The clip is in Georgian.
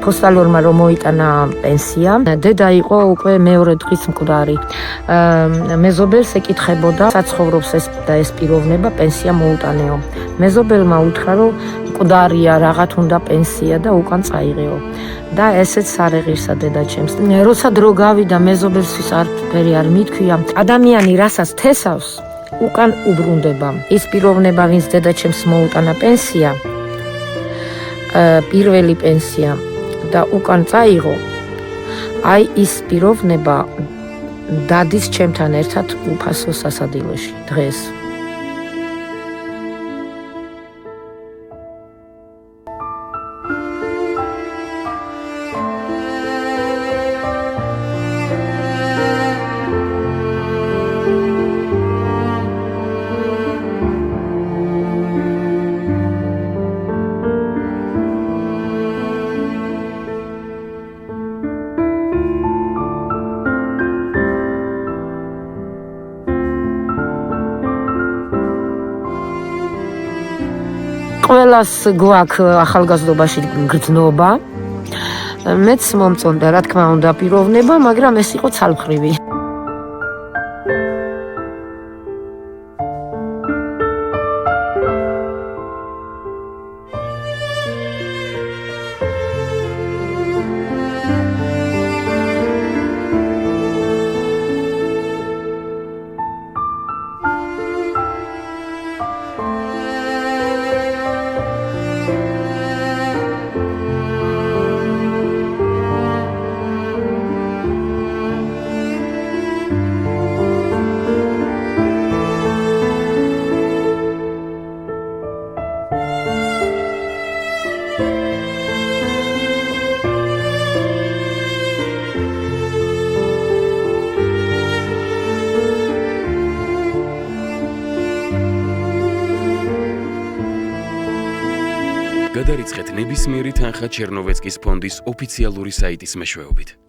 ფოსტალორმა რომ მოიტანა პენსია, დედა იყო უკვე მეორე დღის მკვდარი. მეზობელს ეკითხებოდა, საცხოვრობს და ეს პიროვნება პენსია მოუტანეო. მეზობელმა უთხრა, რომ მკვდარია, რაღაც უნდა პენსია და უკან წაიღეო. და ესეც არ ეღირსა დედაჩემს. როცა დრო გავიდა, მეზობელსთვის არაფერი არ მithქვია. ადამიანი რასაც თესავს, უკან უბრუნდება. ის პიროვნება, ვინც დედაჩემს მოუტანა პენსია, პირველი პენსია და უკან წაიღო, აი ის პიროვნება დადის ჩემთან ერთად უფასო სასადილოში დღეს. ყველას გვაქვს ახალგაზრდობაში გრძნობა. მეც მომწონდა, რა თქმა უნდა, პიროვნება, მაგრამ ეს იყო ცალმხრივი. გადარიცხეთ ნებისმიერი თანხა ჩერნოვეცკის ფონდის ოფიციალური საიტის მეშვეობით.